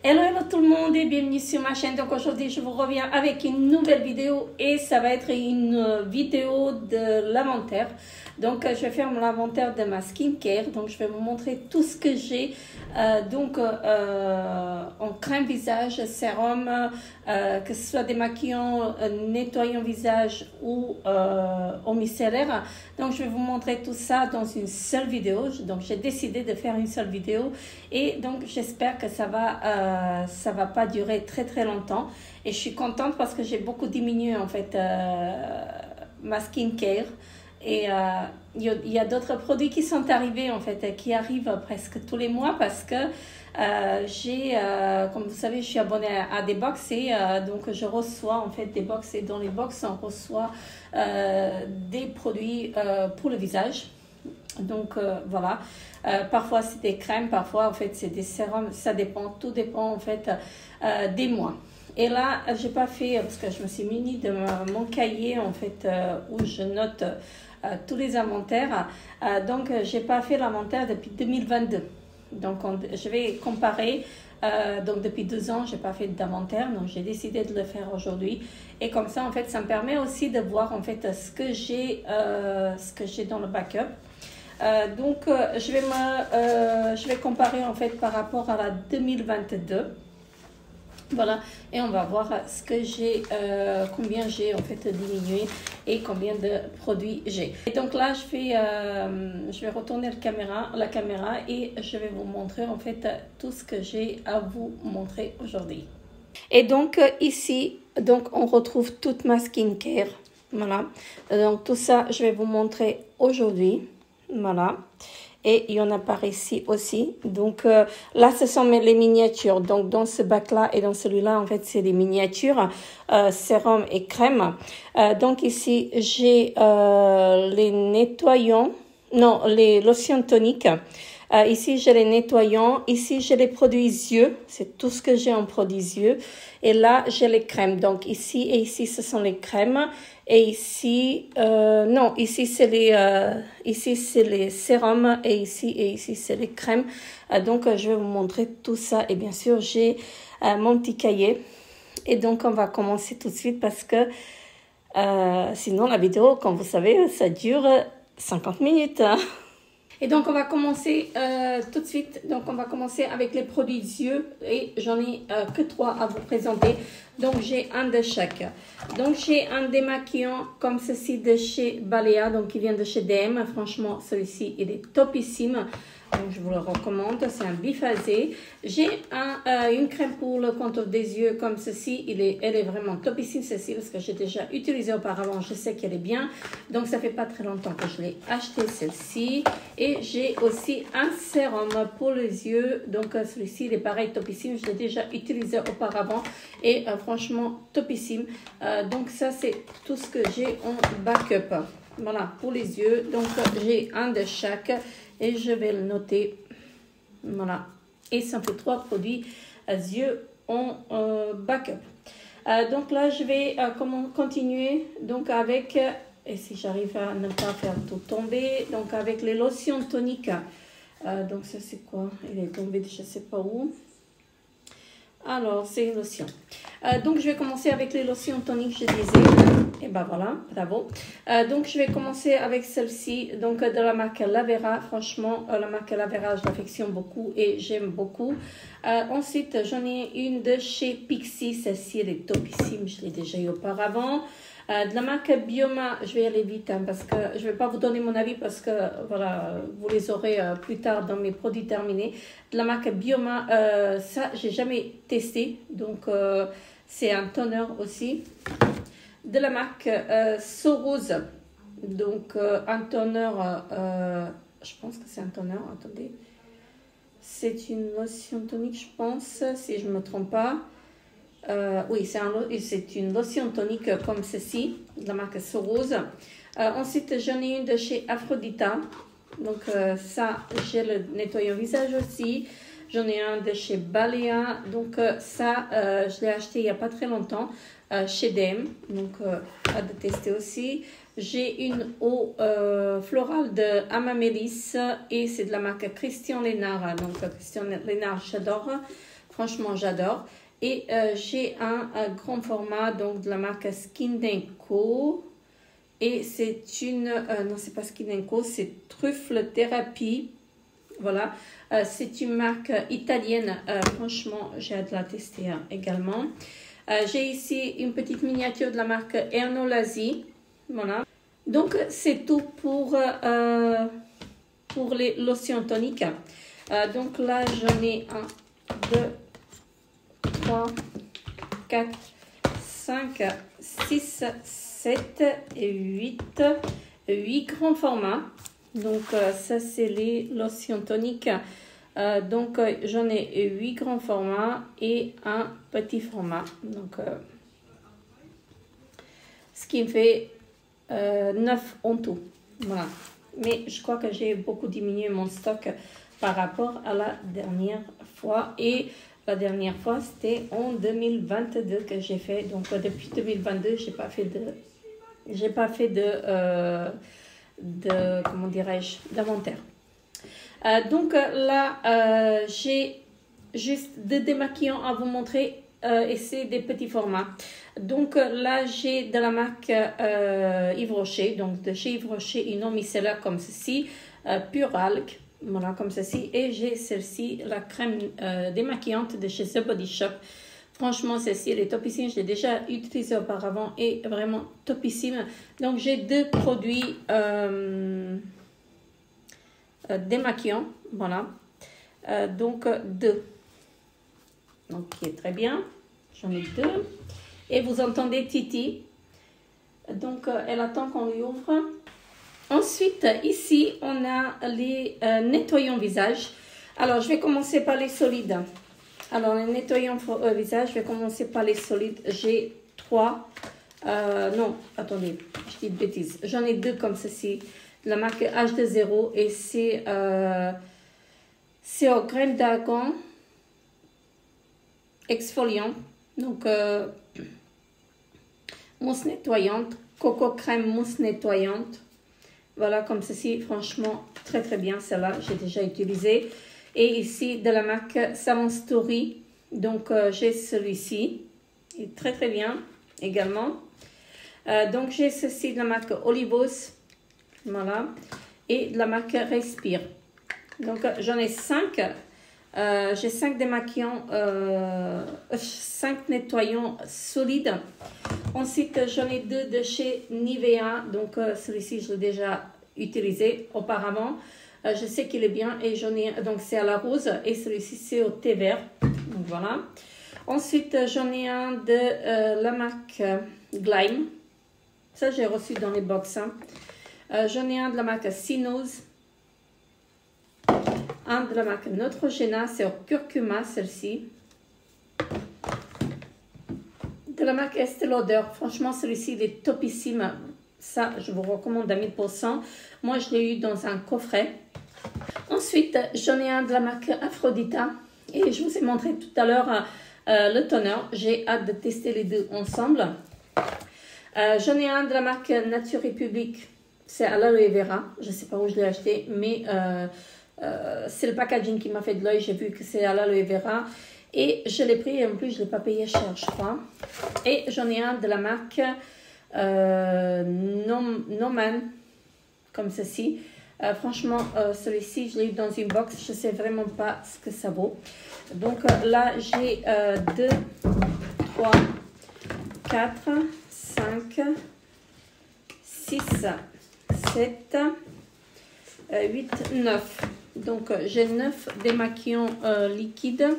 Hello, hello tout le monde et bienvenue sur ma chaîne. Donc aujourd'hui je vous reviens avec une nouvelle vidéo et ça va être une vidéo de l'inventaire. Donc je vais faire l'inventaire de ma skincare. Donc je vais vous montrer tout ce que j'ai en crème visage, sérum, que ce soit démaquillant, nettoyant visage ou au micellaire. Donc je vais vous montrer tout ça dans une seule vidéo. Donc j'ai décidé de faire une seule vidéo et donc j'espère que ça va pas durer très longtemps. Et je suis contente parce que j'ai beaucoup diminué en fait ma skincare. Et il y a d'autres produits qui sont arrivés en fait, qui arrivent presque tous les mois parce que comme vous savez, je suis abonnée à des box et donc je reçois en fait des box et dans les box on reçoit des produits pour le visage. Donc voilà, parfois c'est des crèmes, parfois en fait c'est des sérums, ça dépend, tout dépend en fait des mois. Et là, j'ai pas fait, parce que je me suis munie de mon cahier en fait où je note tous les inventaires. Donc, j'ai pas fait l'inventaire depuis 2022. Donc, je vais comparer. Donc, depuis 2 ans, j'ai pas fait d'inventaire. Donc, j'ai décidé de le faire aujourd'hui. Et comme ça, en fait, ça me permet aussi de voir en fait ce que j'ai dans le backup. Je vais comparer en fait par rapport à la 2022. Voilà, et on va voir ce que j'ai, combien j'ai en fait diminué et combien de produits j'ai. Et donc là, je vais retourner la caméra et je vais vous montrer en fait tout ce que j'ai à vous montrer aujourd'hui. Et donc ici, donc on retrouve toute ma skincare. Voilà, donc tout ça, je vais vous montrer aujourd'hui. Voilà. Et il y en a par ici aussi. Donc là, ce sont les miniatures. Donc dans ce bac-là et dans celui-là, en fait, c'est les miniatures, sérum et crème. Donc ici, j'ai les nettoyants, non, les lotions toniques. Ici, j'ai les nettoyants. Ici, j'ai les produits yeux. C'est tout ce que j'ai en produits yeux. Et là, j'ai les crèmes. Donc ici et ici, ce sont les crèmes. Et ici, non, ici c'est les sérums et ici c'est les crèmes. Donc je vais vous montrer tout ça et bien sûr j'ai mon petit cahier. Et donc on va commencer tout de suite parce que sinon la vidéo, comme vous savez, ça dure 50 minutes. Hein. Et donc, on va commencer tout de suite. Donc, on va commencer avec les produits yeux. Et j'en ai que 3 à vous présenter. Donc, j'ai un de chaque. Donc, j'ai un démaquillant comme ceci de chez Balea. Donc, il vient de chez DM. Franchement, celui-ci, il est topissime. Donc, je vous le recommande. C'est un biphasé. J'ai une crème pour le contour des yeux comme ceci. Elle est vraiment topissime, celle-ci, parce que j'ai déjà utilisé auparavant. Je sais qu'elle est bien. Donc, ça fait pas très longtemps que je l'ai acheté, celle-ci. Et j'ai aussi un sérum pour les yeux. Donc, celui-ci, il est pareil, topissime. Je l'ai déjà utilisé auparavant. Et franchement, topissime. Donc, ça, c'est tout ce que j'ai en backup. Voilà, pour les yeux. Donc, j'ai un de chaque. Et je vais le noter. Voilà. Et ça fait 3 produits yeux en backup. Donc là, je vais continuer donc avec, et si j'arrive à ne pas faire tout tomber, donc avec les lotions toniques. Donc ça c'est quoi? Il est tombé de je ne sais pas où. Alors, c'est une lotion. Donc, je vais commencer avec les lotions toniques, je disais. Et ben voilà, bravo. Donc, je vais commencer avec celle-ci, donc de la marque Lavera. Franchement, la marque Lavera, je l'affectionne beaucoup et j'aime beaucoup. Ensuite, j'en ai une de chez Pixi. Celle-ci, elle est topissime. Je l'ai déjà eu auparavant. De la marque Bioma, je vais aller vite hein, parce que je ne vais pas vous donner mon avis parce que voilà, vous les aurez plus tard dans mes produits terminés. De la marque Bioma, ça, j'ai jamais testé. Donc, c'est un toner aussi. De la marque Sorose, donc un toner, je pense que c'est un toner, attendez. C'est une lotion tonique, je pense, si je ne me trompe pas. Oui, c'est une lotion tonique comme ceci, de la marque Sorose. Ensuite, j'en ai une de chez Aphrodita. Donc, ça, j'ai le nettoyant visage aussi. J'en ai un de chez Balea. Donc, ça, je l'ai acheté il n'y a pas très longtemps chez DM. Donc, à de tester aussi. J'ai une eau florale de Amamélis et c'est de la marque Christian Lénard. Donc, Christian Lénard, j'adore. Franchement, j'adore. Et j'ai un grand format, donc de la marque Skin Co. Et c'est une... non, c'est pas Skin Co, c'est Truffle Thérapie. Voilà. C'est une marque italienne. Franchement, j'ai hâte de la tester également. J'ai ici une petite miniature de la marque Ernolasi. Voilà. Donc, c'est tout pour les lotions toniques. Donc là, j'en ai 1, 2, 3, 4, 5, 6, 7 et 8. 8 grands formats. Donc, ça, c'est les lotions toniques. Donc, j'en ai 8 grands formats et un petit format. Donc, ce qui me fait 9 en tout. Voilà. Mais je crois que j'ai beaucoup diminué mon stock par rapport à la dernière fois. Et la dernière fois, c'était en 2022 que j'ai fait. Donc, depuis 2022, j'ai pas fait comment dirais-je, d'inventaire. Donc là, j'ai juste 2 démaquillants à vous montrer et c'est des petits formats. Donc là, j'ai de la marque Yves Rocher, donc de chez Yves Rocher, une micellaire comme ceci, Pure Algue, voilà, comme ceci. Et j'ai celle-ci, la crème démaquillante de chez The Body Shop. Franchement, celle-ci, elle est topissime. Je l'ai déjà utilisée auparavant et vraiment topissime. Donc, j'ai 2 produits démaquillants. Voilà. Donc, 2. Ok, très bien. J'en ai 2. Et vous entendez Titi. Donc, elle attend qu'on lui ouvre. Ensuite, ici, on a les nettoyants visage. Alors, je vais commencer par les solides. Alors, les nettoyants visage, je vais commencer par les solides. J'ai 3. Non, attendez, je dis de bêtises. J'en ai 2 comme ceci. De la marque H2O. Et c'est aux graines d'argan exfoliant. Donc, mousse nettoyante. Coco crème mousse nettoyante. Voilà, comme ceci. Franchement, très très bien. Celle-là, j'ai déjà utilisé. Et ici, de la marque Salon Story. Donc, j'ai celui-ci. Il est très, très bien également. Donc, j'ai ceci de la marque Olivos. Voilà. Et de la marque Respire. Donc, j'en ai 5. J'ai 5 démaquillants, 5 nettoyants solides. Ensuite, j'en ai 2 de chez Nivea. Donc, celui-ci, je l'ai déjà utilisé auparavant. Je sais qu'il est bien et j'en ai, donc c'est à la rose et celui-ci c'est au thé vert. Donc voilà. Ensuite, j'en ai un de la marque Gleim. Ça, j'ai reçu dans les box. Hein. J'en ai un de la marque Sinose. Un de la marque Neutrogena, c'est au curcuma, celle-ci. De la marque Estée Lauder. Franchement, celui-ci, il est topissime. Ça, je vous recommande à 1000%. Moi, je l'ai eu dans un coffret. Ensuite, j'en ai un de la marque Aphrodita. Et je vous ai montré tout à l'heure le toner. J'ai hâte de tester les deux ensemble. J'en ai un de la marque Nature République. C'est à l'aloe vera. Je ne sais pas où je l'ai acheté, mais c'est le packaging qui m'a fait de l'œil. J'ai vu que c'est à l'aloe vera. Et je l'ai pris et en plus, je ne l'ai pas payé cher, je crois. Et j'en ai un de la marque Noman, comme ceci. Franchement, celui-ci, je l'ai eu dans une box. Je ne sais vraiment pas ce que ça vaut. Donc là, j'ai 2, 3, 4, 5, 6, 7, 8, 9. Donc, j'ai 9 démaquillants liquides.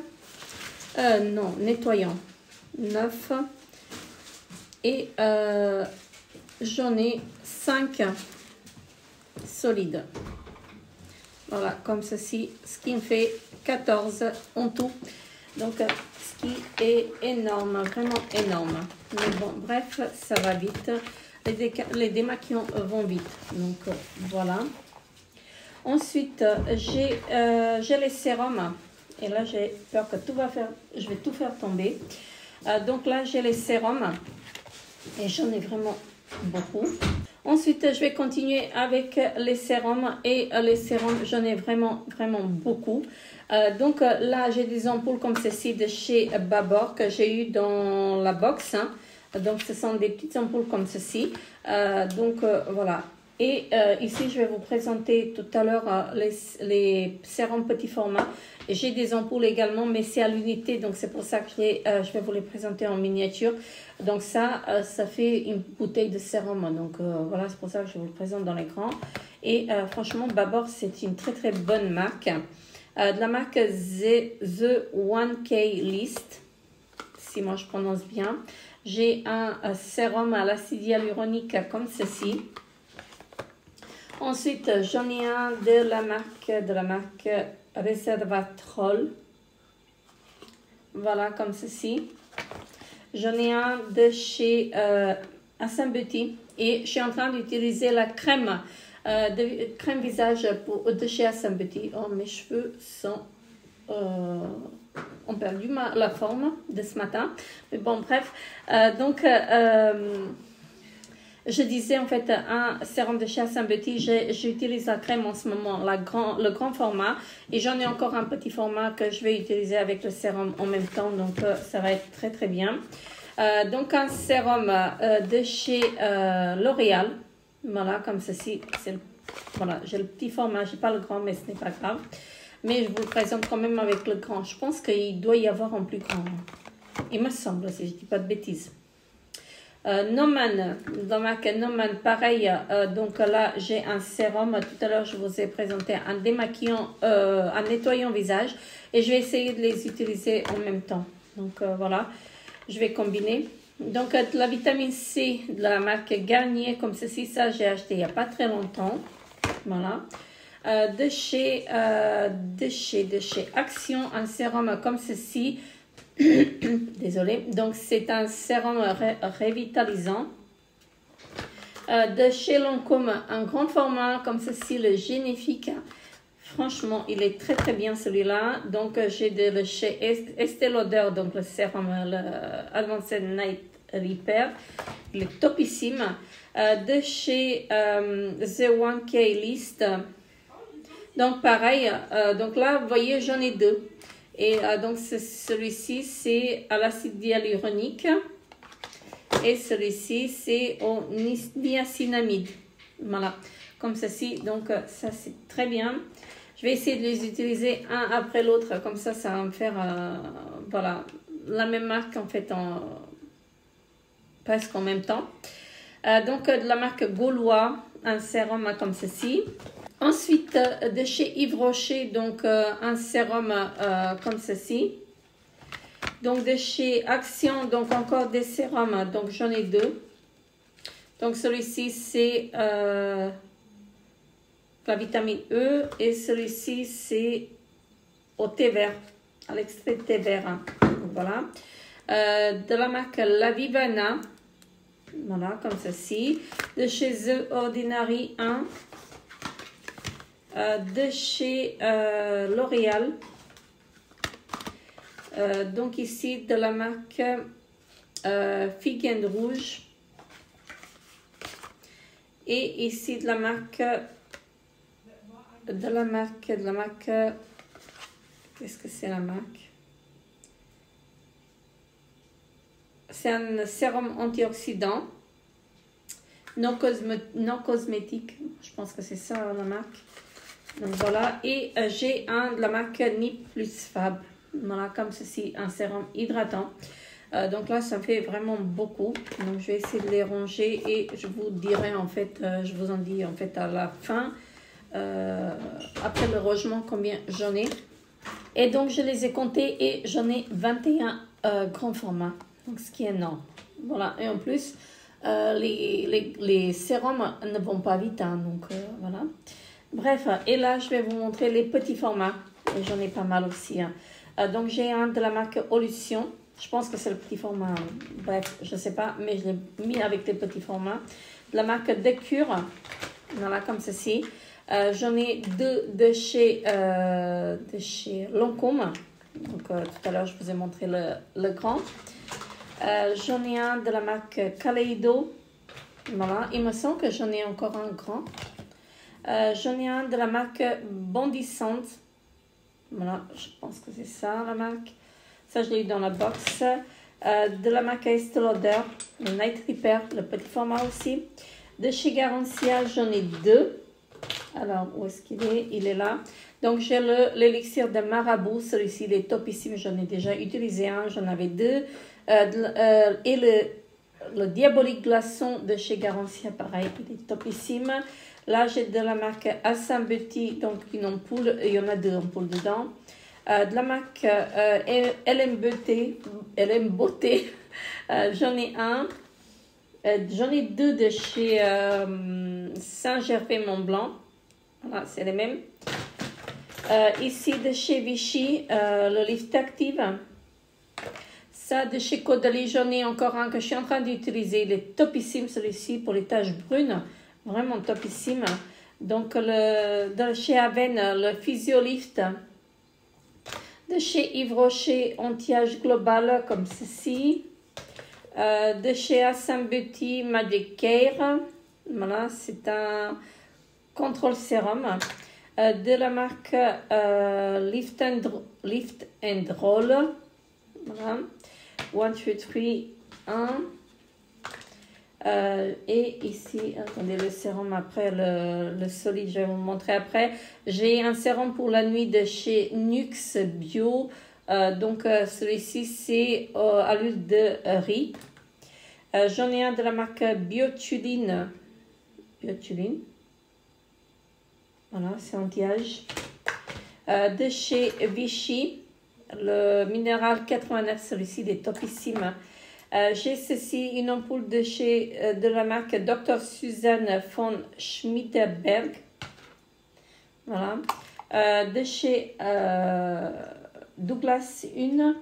Non, nettoyants. 9. Et j'en ai 5 solides. Voilà, comme ceci, ce qui me fait 14 en tout. Donc, ce qui est énorme, vraiment énorme. Mais bon, bref, ça va vite. Les démaquillants vont vite. Donc, voilà. Ensuite, j'ai les sérums. Et là, j'ai peur que tout va faire... Je vais tout faire tomber. Donc là, j'ai les sérums. Et j'en ai vraiment beaucoup. Ensuite, je vais continuer avec les sérums. Et les sérums, j'en ai vraiment, vraiment beaucoup. Là, j'ai des ampoules comme ceci de chez Babor que j'ai eu dans la box. Hein. Donc, ce sont des petites ampoules comme ceci. Voilà. Et ici, je vais vous présenter tout à l'heure les sérums petit format. J'ai des ampoules également, mais c'est à l'unité. Donc, c'est pour ça que je vais vous les présenter en miniature. Donc, ça fait une bouteille de sérum. Donc, voilà, c'est pour ça que je vous le présente dans l'écran. Et franchement, Babor, c'est une très, très bonne marque. De la marque The 1K List, si moi je prononce bien. J'ai un sérum à l'acide hyaluronique comme ceci. Ensuite, j'en ai un de la marque Resveratrol. Voilà, comme ceci. J'en ai un de chez Assain Beauty. Et je suis en train d'utiliser la crème visage de chez Assain Beauty. Oh, mes cheveux ont perdu la forme de ce matin. Mais bon, bref. Je disais en fait un sérum de chez Assain Beauty. J'utilise la crème en ce moment, le grand format. Et j'en ai encore un petit format que je vais utiliser avec le sérum en même temps. Donc ça va être très très bien. Donc un sérum de chez L'Oréal. Voilà, comme ceci. Voilà, j'ai le petit format. Je n'ai pas le grand, mais ce n'est pas grave. Mais je vous le présente quand même avec le grand. Je pense qu'il doit y avoir en plus grand. Il me semble, si je ne dis pas de bêtises. Noman, dans ma marque Noman, pareil. Donc là, j'ai un sérum. Tout à l'heure, je vous ai présenté un démaquillant, un nettoyant visage. Et je vais essayer de les utiliser en même temps. Donc voilà, je vais combiner. Donc de la vitamine C de la marque Garnier, comme ceci, ça j'ai acheté il n'y a pas très longtemps. Voilà. De chez Action, un sérum comme ceci. Désolée. Donc c'est un sérum revitalisant. De chez Lancôme, un grand format comme ceci, le Génifique. Franchement, il est très très bien celui-là. Donc j'ai de chez Estée Lauder, donc le sérum, le Advanced Night Repair. Il est topissime. De chez The 1K List. Donc pareil, donc là vous voyez j'en ai deux. Et donc celui-ci c'est à l'acide hyaluronique. Et celui-ci c'est au niacinamide. Voilà, comme ceci. Donc ça c'est très bien. Je vais essayer de les utiliser un après l'autre. Comme ça va me faire voilà, la même marque en fait presque en même temps. Donc de la marque Gaulois, un sérum comme ceci. Ensuite de chez Yves Rocher, donc un sérum comme ceci. Donc de chez Action, donc encore des sérums, donc j'en ai deux. Donc celui-ci c'est la vitamine E et celui-ci c'est au thé vert, à l'extrait de thé vert. Hein. Voilà. De la marque La Vivana. Voilà, comme ceci. De chez The Ordinary 1. De chez L'Oréal. Donc ici, de la marque Figue and Rouge. Et ici, de la marque... Qu'est-ce que c'est la marque? C'est un sérum antioxydant non cosmétique. Je pense que c'est ça la marque. Donc voilà. Et j'ai un de la marque Nip Plus Fab. Voilà, comme ceci, un sérum hydratant. Donc là, ça fait vraiment beaucoup. Donc je vais essayer de les ranger et je vous dirai en fait, je vous en dis en fait à la fin, après le rangement, combien j'en ai. Et donc je les ai comptés et j'en ai 21 grands formats. Donc, ce qui est énorme. Voilà. Et en plus, les sérums ne vont pas vite. Hein, donc, voilà. Bref. Et là, je vais vous montrer les petits formats. Et j'en ai pas mal aussi. Hein. Donc, j'ai un de la marque Olution. Je pense que c'est le petit format. Bref, je ne sais pas. Mais je l'ai mis avec les petits formats. De la marque Decure. Voilà, comme ceci. J'en ai deux de chez Lancôme. Donc, tout à l'heure, je vous ai montré le grand. J'en ai un de la marque Kaleido. Voilà, il me semble que j'en ai encore un grand. J'en ai un de la marque Bondissante. Voilà, je pense que c'est ça la marque. Ça, je l'ai eu dans la box. De la marque Estée Lauder, le Night Repair, le petit format aussi. De chez Garancia, j'en ai deux. Alors, où est-ce qu'il est? Il est là. Donc, j'ai l'élixir de Marabout. Celui-ci, il est topissime. J'en ai déjà utilisé un. J'en avais deux. Et le Diabolique Glaçon de chez Garancia, pareil, il est topissime. Là, j'ai de la marque Assain Beauty, donc une ampoule. Il y en a deux ampoules dedans. De la marque LM Beauté, j'en ai un. J'en ai deux de chez Saint-Gervais-Mont-Blanc. Voilà, c'est les mêmes. Ici, de chez Vichy, le Lift Active. Ça, de chez Caudalie, j'en ai encore un que je suis en train d'utiliser. Il est topissime, celui-ci, pour les taches brunes. Vraiment topissime. Donc, de chez Aven, le Physiolift. De chez Yves Rocher, anti-âge global, comme ceci. De chez Assain Beauty, Magic Care. Voilà, c'est un contrôle sérum. De la marque Lift and Roll. Voilà. 1, 2, 3, 1. Et ici, attendez, le sérum après, le solide, je vais vous montrer après. J'ai un sérum pour la nuit de chez Nux Bio. Donc, celui-ci, c'est à l'huile de riz. J'en ai un de la marque Biotuline. Voilà, c'est anti-âge. De chez Vichy, le minéral 89, celui-ci, il est topissime. J'ai ceci, une ampoule de la marque Dr. Suzanne von Schmidberg. Voilà. De chez Douglas, une.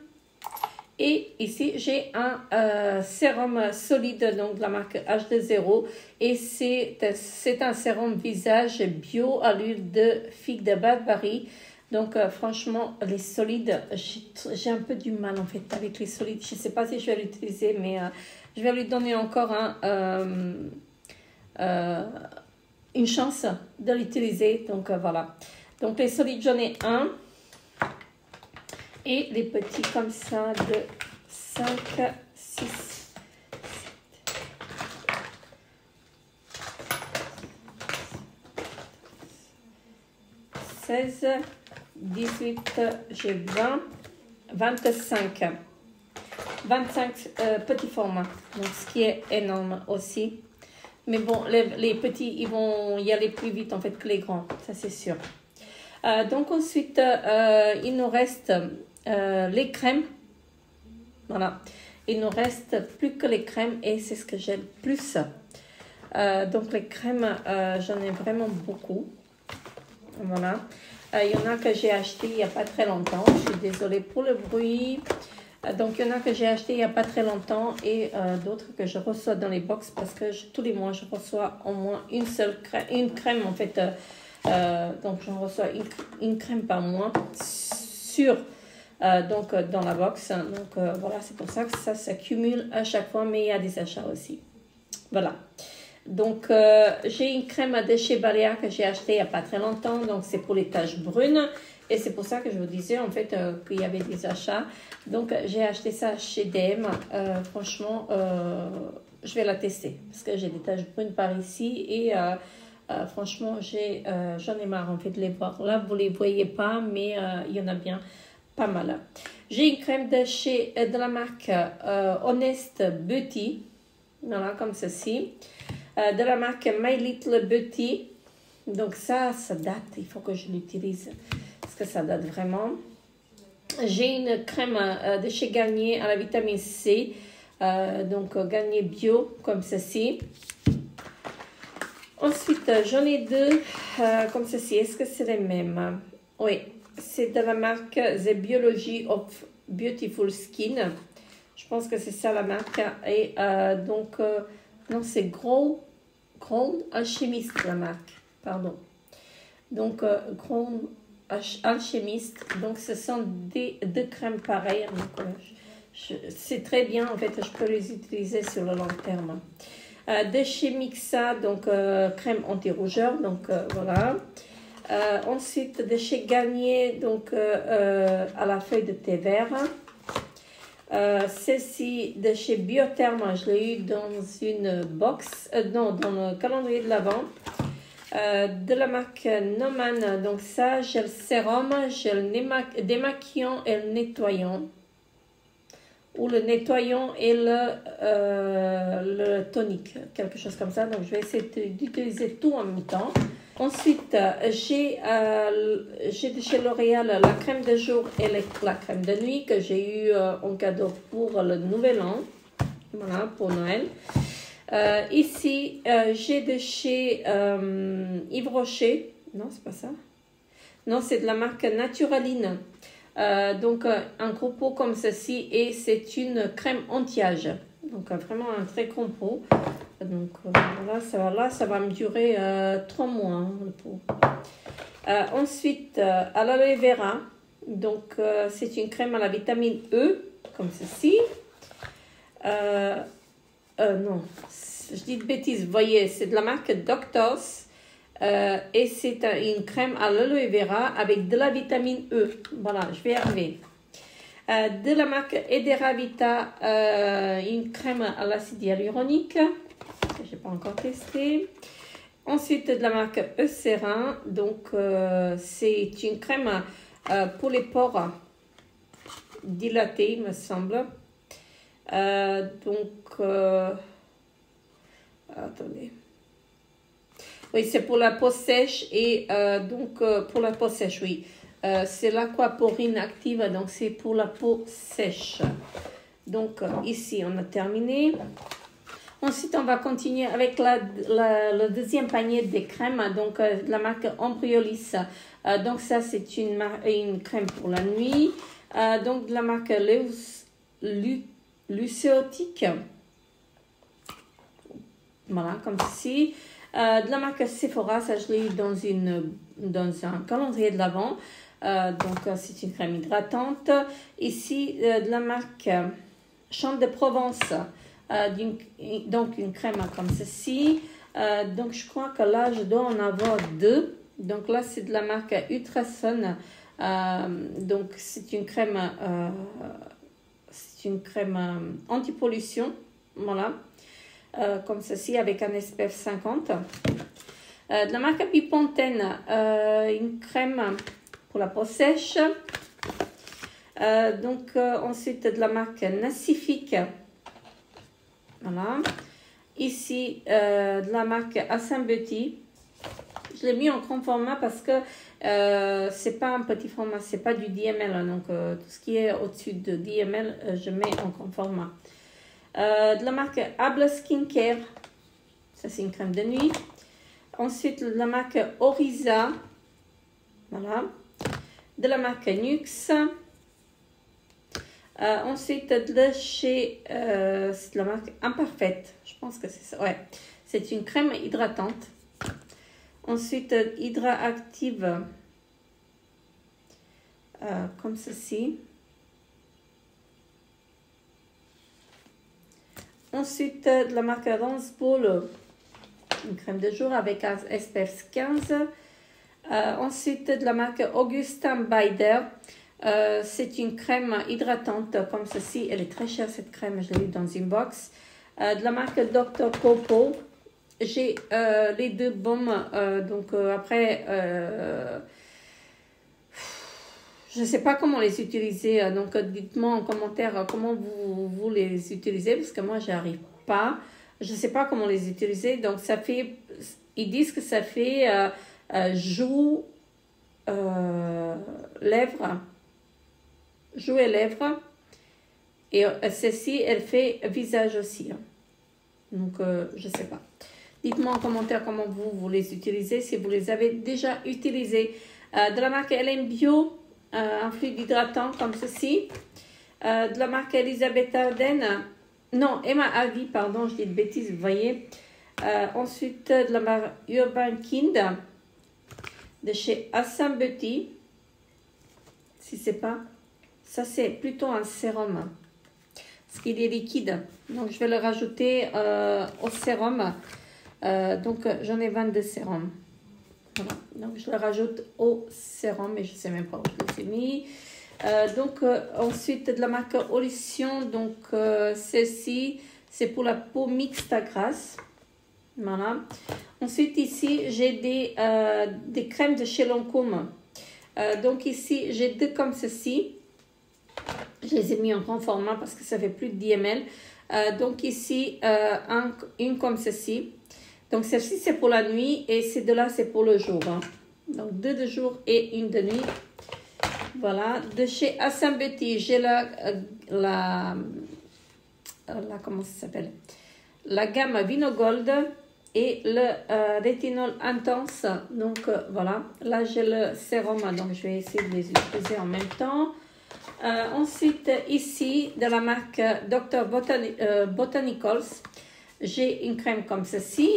Et ici, j'ai un sérum solide, donc de la marque H2O. Et c'est un sérum visage bio à l'huile de figue de Barbarie. Donc, franchement, les solides, j'ai un peu du mal, en fait, avec les solides. Je ne sais pas si je vais l'utiliser, mais je vais lui donner encore une chance de l'utiliser. Donc, voilà. Donc, les solides, j'en ai un. Et les petits comme ça de 5, 6, 16, 18, j'ai 20, 25. 25 petits formats, donc ce qui est énorme aussi. Mais bon, les petits, ils vont y aller plus vite en fait que les grands, ça c'est sûr. Donc ensuite, il nous reste les crèmes. Voilà. Il nous reste plus que les crèmes et c'est ce que j'aime le plus. Donc les crèmes, j'en ai vraiment beaucoup. Voilà. Il y en a que j'ai acheté il n'y a pas très longtemps. Je suis désolée pour le bruit. Donc il y en a que j'ai acheté il n'y a pas très longtemps et d'autres que je reçois dans les box parce que tous les mois je reçois au moins une crème en fait. Donc j'en reçois une crème par mois donc dans la box. Donc voilà, c'est pour ça que ça s'accumule à chaque fois, mais il y a des achats aussi. Voilà. Donc j'ai une crème de chez Balea que j'ai achetée il n'y a pas très longtemps. Donc c'est pour les taches brunes. Et c'est pour ça que je vous disais en fait qu'il y avait des achats. Donc j'ai acheté ça chez DM. Franchement, je vais la tester. Parce que j'ai des taches brunes par ici. Et franchement, j'en ai marre en fait de les voir. Là, vous ne les voyez pas, mais il y en a bien pas mal. J'ai une crème de la marque Honest Beauty. Voilà, comme ceci. De la marque My Little Beauty. Donc ça date. Il faut que je l'utilise. Parce que ça date vraiment. J'ai une crème de chez Garnier à la vitamine C. Donc Garnier Bio, comme ceci. Ensuite, j'en ai deux comme ceci. Est-ce que c'est les mêmes? Oui, c'est de la marque The Biology of Beautiful Skin. Je pense que c'est ça la marque. Et donc, non, c'est Grown Alchemist la marque. Pardon. Donc, Grown Alchemist. Donc, ce sont deux crèmes pareilles. Donc, c'est très bien. En fait, je peux les utiliser sur le long terme. De chez Mixa, donc crème anti-rougeur, donc voilà. Ensuite, de chez Garnier, donc à la feuille de thé vert. Celle-ci de chez Biotherme, je l'ai eu dans une box, non, dans le calendrier de l'Avent. De la marque Noman, donc ça, gel sérum, gel démaquillant et le nettoyant. Ou le nettoyant et le tonique, quelque chose comme ça. Donc je vais essayer d'utiliser tout en même temps. Ensuite, j'ai de chez L'Oréal la crème de jour et la crème de nuit que j'ai eu en cadeau pour le nouvel an. Voilà, pour Noël. Ici, j'ai de chez Yves Rocher. Non, c'est pas ça. Non, c'est de la marque Naturaline. Donc, un gros pot comme ceci et c'est une crème anti-âge. Donc, vraiment un très gros pot. Donc, voilà, ça va me durer 3 mois, hein, le pot. Ensuite, à l'aloe vera. Donc, c'est une crème à la vitamine E, comme ceci. Non, je dis de bêtises. Vous voyez, c'est de la marque Doctors. Et c'est une crème à l'aloe vera avec de la vitamine E. Voilà, je vais y arriver. De la marque Edera Vita, une crème à l'acide hyaluronique. Que je n'ai pas encore testé. Ensuite, de la marque Eucerin. Donc, c'est une crème pour les pores dilatés, il me semble. Attendez. Oui, c'est pour la peau sèche et pour la peau sèche, oui. C'est l'aquaporine active, donc c'est pour la peau sèche. Donc ici, on a terminé. Ensuite, on va continuer avec le deuxième panier des crèmes, donc de la marque Embryolisse. Donc ça, c'est une crème pour la nuit. Donc de la marque Lucéotique. Voilà, comme ceci. De la marque Sephora, ça je l'ai eu dans un calendrier de l'Avent. Donc c'est une crème hydratante. Ici, de la marque Chambre de Provence. Donc une crème comme ceci. Donc je crois que là, je dois en avoir 2. Donc là, c'est de la marque Ultrason. Donc c'est une crème anti-pollution. Voilà. Comme ceci avec un SPF 50. De la marque Bipontaine, une crème pour la peau sèche. Ensuite de la marque Nacifique. Voilà. Ici, de la marque Assain Beauty. Je l'ai mis en grand format parce que c'est pas un petit format, c'est pas du 10 ml. Donc tout ce qui est au-dessus de 10 ml, je mets en grand format. De la marque Able Skincare, ça c'est une crème de nuit. Ensuite, de la marque Oriza, voilà. De la marque Nux. Ensuite, de chez, c'est de la marque Imparfaite, je pense que c'est ça, ouais. C'est une crème hydratante. Ensuite, Hydra Active, comme ceci. Ensuite, de la marque Rose Ball, une crème de jour avec un SPF 15. Ensuite, de la marque Augustin Bider, c'est une crème hydratante comme ceci. Elle est très chère cette crème, je l'ai eu dans une box. De la marque Dr. Coco, j'ai les 2 baumes. Après, je ne sais pas comment les utiliser, donc dites-moi en commentaire comment vous les utilisez, parce que moi, je n'arrive pas. Je ne sais pas comment les utiliser, donc ça fait, ils disent que ça fait joues et lèvres, et celle-ci, elle fait visage aussi. Hein. Donc, je ne sais pas. Dites-moi en commentaire comment vous les utilisez, si vous les avez déjà utilisés. De la marque LM Bio, un fluide hydratant comme ceci. De la marque Elisabeth Arden. Non, Emma Hardy, pardon, je dis de bêtises, vous voyez. Ensuite, de la marque Urban Kind. De chez Assain Beauty. Si c'est pas. Ça, c'est plutôt un sérum. Parce qu'il est liquide. Donc, je vais le rajouter au sérum. Donc, j'en ai 22 sérums. Voilà. Donc, je le rajoute au sérum, mais je ne sais même pas où je l'ai mis. Ensuite, de la marque Olition. Donc, celle-ci, c'est pour la peau mixte à grasse. Voilà. Ensuite, ici, j'ai des crèmes de chez Lancôme. Donc, ici, j'ai 2 comme ceci. Je les ai mis en grand format parce que ça fait plus de 10 ml. Donc, ici, une comme ceci. Donc, celle-ci, c'est pour la nuit et ces deux-là, c'est pour le jour. Hein. Donc, 2 de jour et une de nuit. Voilà. De chez Assam Beauty, j'ai comment ça s'appelle? La gamme Vino Gold et le rétinol intense. Donc, voilà. Là, j'ai le sérum. Donc, je vais essayer de les utiliser en même temps. Ensuite, ici, de la marque Dr. Botanicals, j'ai une crème comme ceci.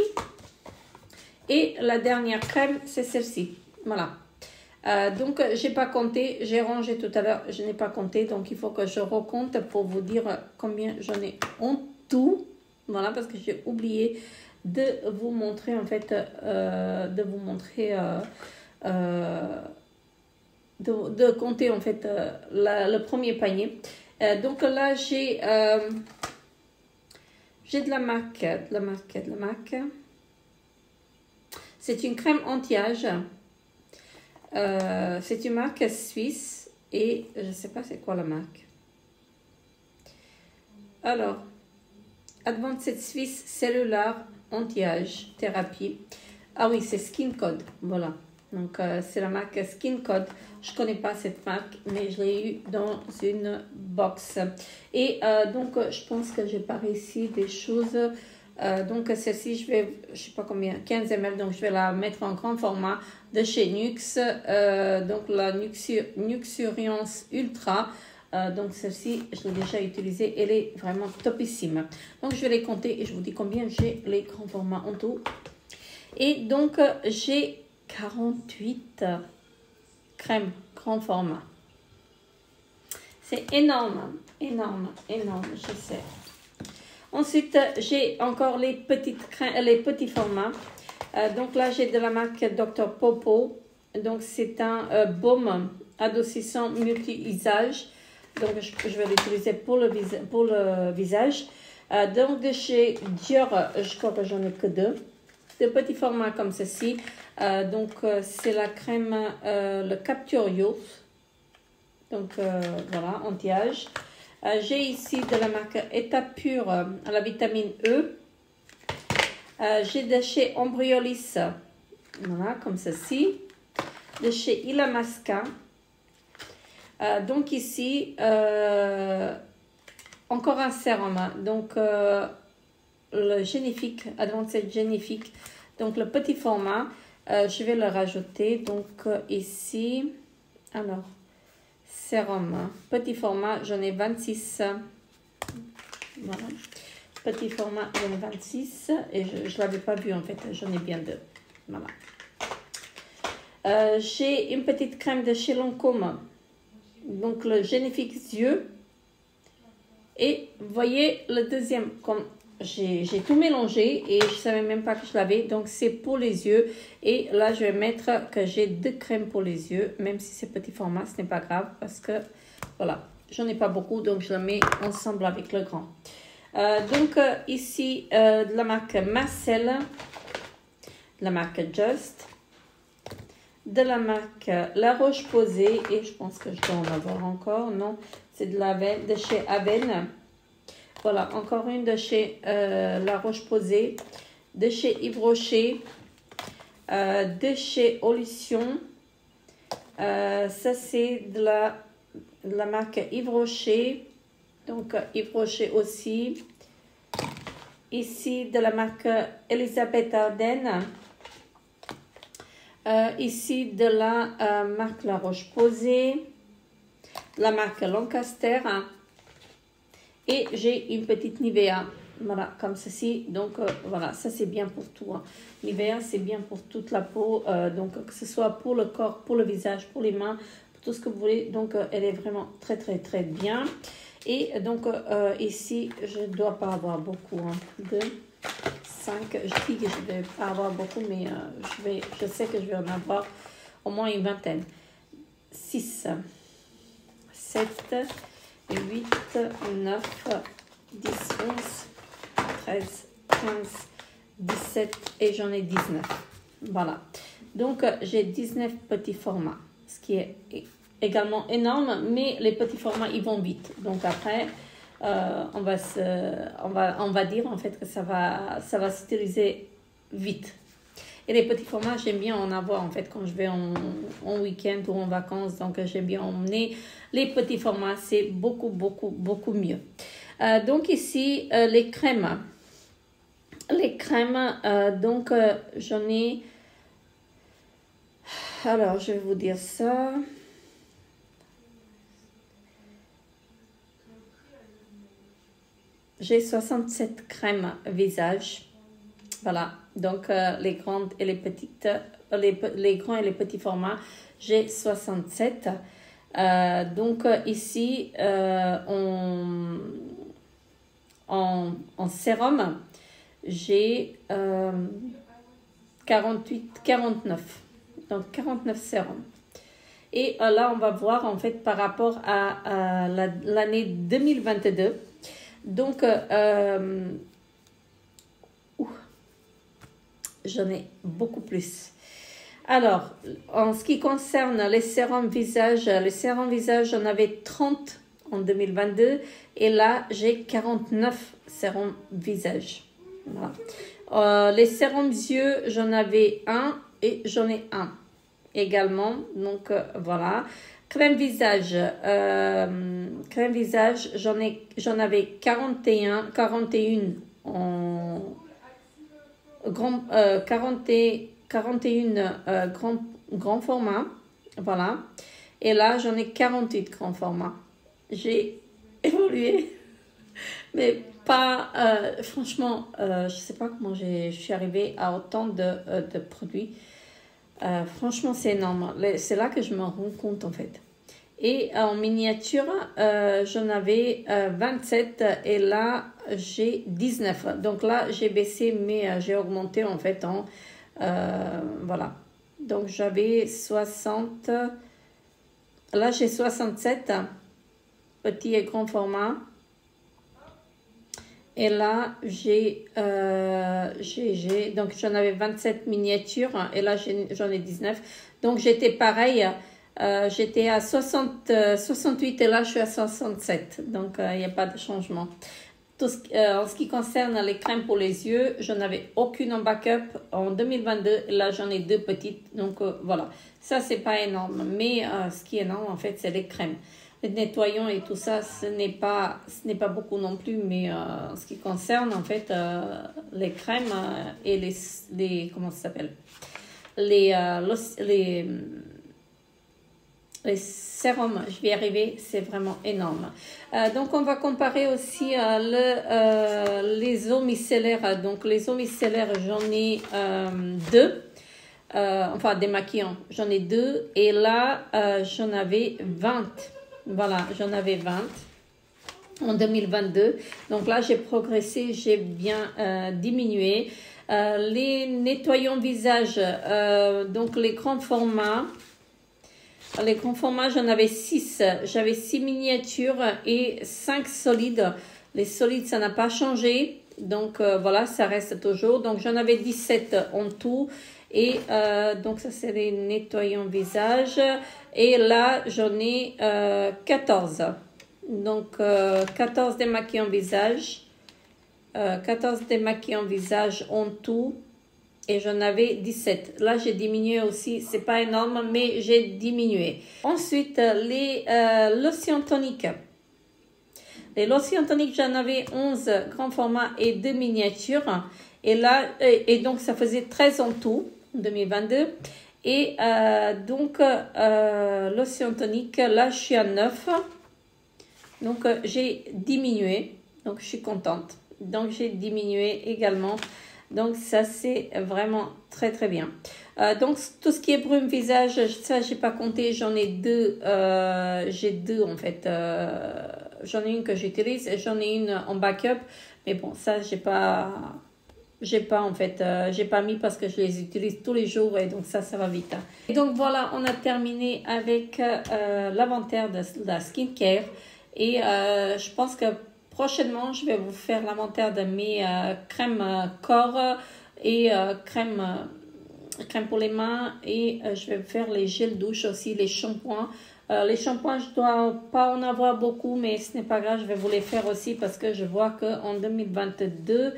Et la dernière crème, c'est celle-ci. Voilà. Donc, j'ai pas compté. J'ai rangé tout à l'heure. Je n'ai pas compté. Donc, il faut que je recompte pour vous dire combien j'en ai en tout. Voilà, parce que j'ai oublié de vous montrer, en fait, de compter, en fait, le premier panier. Donc, là, j'ai de la marque. C'est une crème anti-âge. C'est une marque suisse et je ne sais pas c'est quoi la marque. Alors, Advanced Swiss Cellular Anti-Âge Thérapie. Ah oui, c'est Skin Code. Voilà. Donc, c'est la marque Skin Code. Je ne connais pas cette marque, mais je l'ai eu dans une box. Et donc, je pense que j'ai par ici des choses. Donc, celle-ci, je sais pas combien, 15 ml. Donc, je vais la mettre en grand format de chez Nux. Donc, la Nuxuriance Ultra. Donc, celle-ci, je l'ai déjà utilisée. Elle est vraiment topissime. Donc, je vais les compter et je vous dis combien j'ai les grands formats en tout. Et donc, j'ai 48 crèmes grand format. C'est énorme, énorme, énorme, je sais. Ensuite, j'ai encore les petits formats. Donc là, j'ai de la marque Dr. Popo. Donc, c'est un baume adoucissant multi-usage. Donc, je vais l'utiliser pour le visage. Donc, de chez Dior, je crois que j'en ai que 2. De petits formats comme ceci. Donc, c'est la crème, le Capture Youth. Donc, voilà, anti-âge. J'ai ici de la marque Étape Pure à la vitamine E. J'ai de chez Embryolisse, voilà, comme ceci. De chez Ilamasca. Donc ici, encore un sérum. Donc, le Génifique, Advanced Génifique. Donc, le petit format, je vais le rajouter. Donc, ici, alors... sérum, petit format, j'en ai 26. Voilà. Petit format, j'en ai 26. Et je ne l'avais pas vu en fait, j'en ai bien 2. Voilà. J'ai une petite crème de chez Lancôme. Donc le Génifique yeux. Et vous voyez le deuxième, comme j'ai tout mélangé et je ne savais même pas que je l'avais. Donc c'est pour les yeux. Et là je vais mettre que j'ai 2 crèmes pour les yeux. Même si c'est petit format, ce n'est pas grave. Parce que voilà, j'en ai pas beaucoup. Donc je la mets ensemble avec le grand. Ici de la marque Marcel. De la marque Just. De la marque La Roche-Posay. Et je pense que je dois en avoir encore. Non, c'est de chez Aven. Voilà, encore une de chez La Roche-Posay, de chez Yves Rocher, de chez Olition. Ça, c'est de la marque Yves Rocher. Donc, Yves Rocher aussi. Ici, de la marque Elisabeth Arden. Ici, de la marque La Roche-Posay. La marque Lancaster. Et j'ai une petite Nivea, voilà, comme ceci. Donc, voilà, ça c'est bien pour tout. Hein. Nivea, c'est bien pour toute la peau. Donc, que ce soit pour le corps, pour le visage, pour les mains, pour tout ce que vous voulez. Donc, elle est vraiment très, très, très bien. Et donc, ici, je ne dois pas avoir beaucoup. 1, 2, 5. Je dis que je ne vais pas avoir beaucoup, mais je sais que je vais en avoir au moins une vingtaine. 6, 7, 8, 9, 10, 11, 13, 15, 17 et j'en ai 19. Voilà. Donc, j'ai 19 petits formats, ce qui est également énorme, mais les petits formats, ils vont vite. Donc, après, on va dire en fait que ça va s'utiliser vite. Et les petits formats, j'aime bien en avoir en fait quand je vais en week-end ou en vacances. Donc, j'aime bien emmener les petits formats. C'est beaucoup, beaucoup, beaucoup mieux. Donc, ici, les crèmes. Les crèmes, donc, j'en ai... Alors, je vais vous dire ça. J'ai 67 crèmes visage. Voilà, donc les grandes et les petites, les grands et les petits formats, j'ai 67. Donc ici, en sérum, j'ai 49. Donc 49 sérums. Et là, on va voir en fait par rapport à l'année 2022. Donc, j'en ai beaucoup plus. Alors, en ce qui concerne les sérums visage, j'en avais 30 en 2022 et là, j'ai 49 sérums visage. Voilà. Les sérums yeux, j'en avais un et j'en ai un également. Donc, voilà. Crème visage, j'en avais 41 en grand format, voilà. Et là, j'en ai 48 grand format. J'ai évolué, mais pas, franchement, je sais pas comment je suis arrivée à autant de produits. Franchement, c'est énorme. C'est là que je me rends compte en fait. Et en miniature, j'en avais 27 et là, j'ai 19. Donc là, j'ai baissé, mais j'ai augmenté en fait en... voilà. Donc j'avais 60... Là, j'ai 67 petits et grands formats. Et là, donc j'en avais 27 miniatures et là, j'en ai 19. Donc j'étais pareil... j'étais à 68 et là je suis à 67, donc il n'y a pas de changement. En ce qui concerne les crèmes pour les yeux, je n'avais aucune en backup en 2022 et là j'en ai 2 petites, donc voilà, ça c'est pas énorme, mais ce qui est énorme en fait c'est les crèmes. Les nettoyants et tout ça, ce n'est pas beaucoup non plus, mais en ce qui concerne en fait les crèmes et les comment ça s'appelle, les sérums, je vais y arriver, c'est vraiment énorme. Donc, on va comparer aussi les eaux micellaires. Donc, les eaux micellaires, j'en ai 2. Enfin, démaquillants, j'en ai 2. Et là, j'en avais 20. Voilà, j'en avais 20 en 2022. Donc là, j'ai progressé, j'ai bien diminué. Les nettoyants visage, donc les grands formats. Les grands formats, j'en avais 6. J'avais 6 miniatures et 5 solides. Les solides, ça n'a pas changé. Donc, voilà, ça reste toujours. Donc, j'en avais 17 en tout. Et donc, ça, c'est les nettoyants visage. Et là, j'en ai 14. Donc, 14 démaquillants visage. 14 démaquillants visage en tout. Et j'en avais 17. Là, j'ai diminué aussi. C'est pas énorme, mais j'ai diminué. Ensuite, les lotions toniques. Les lotions toniques, j'en avais 11 grands formats et 2 miniatures. Et là, et donc, ça faisait 13 en tout, en 2022. Et donc, lotion tonique, là, je suis à 9. Donc, j'ai diminué. Donc, je suis contente. Donc, j'ai diminué également. Donc, ça, c'est vraiment très, très bien. Donc, tout ce qui est brume visage, ça, j'ai pas compté. J'en ai 2. J'ai 2, en fait. J'en ai une que j'utilise et j'en ai une en backup. Mais bon, ça, j'ai pas j'ai pas en fait, j'ai pas mis parce que je les utilise tous les jours et donc ça va vite. Hein. Et donc voilà, on a terminé avec l'inventaire de la skincare et je pense que prochainement je vais vous faire l'inventaire de mes crèmes corps et crème pour les mains et je vais faire les gels douche aussi, les shampoings. Les shampoings, je dois pas en avoir beaucoup, mais ce n'est pas grave, je vais vous les faire aussi parce que je vois qu'en 2022,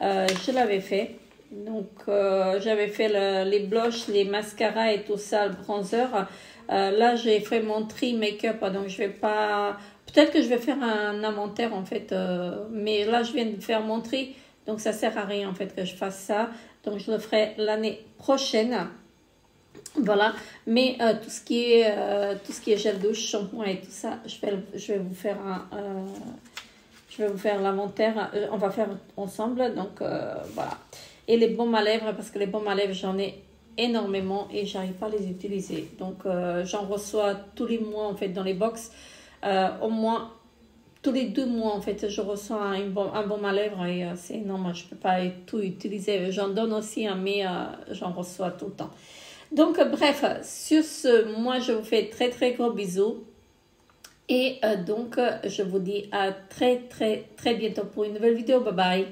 je l'avais fait. Donc, j'avais fait les blushs, les mascaras et tout ça, le bronzer. Là, j'ai fait mon tri make-up, donc je vais pas... Peut-être que je vais faire un inventaire en fait, mais là, je viens de faire mon tri, donc ça sert à rien en fait que je fasse ça. Donc, je le ferai l'année prochaine. Voilà, mais tout ce qui est gel douche, shampoing et tout ça, je vais vous faire l'inventaire, on va faire ensemble, donc voilà. Et les baumes à lèvres, parce que les baumes à lèvres, j'en ai énormément et j'arrive pas à les utiliser. Donc j'en reçois tous les mois en fait dans les box, au moins tous les 2 mois en fait, je reçois un baume à lèvres et c'est énorme, je peux pas tout utiliser. J'en donne aussi, mais j'en reçois tout le temps. Donc, bref, sur ce, moi, je vous fais très, très gros bisous. Et donc, je vous dis à très, très, très bientôt pour une nouvelle vidéo. Bye bye.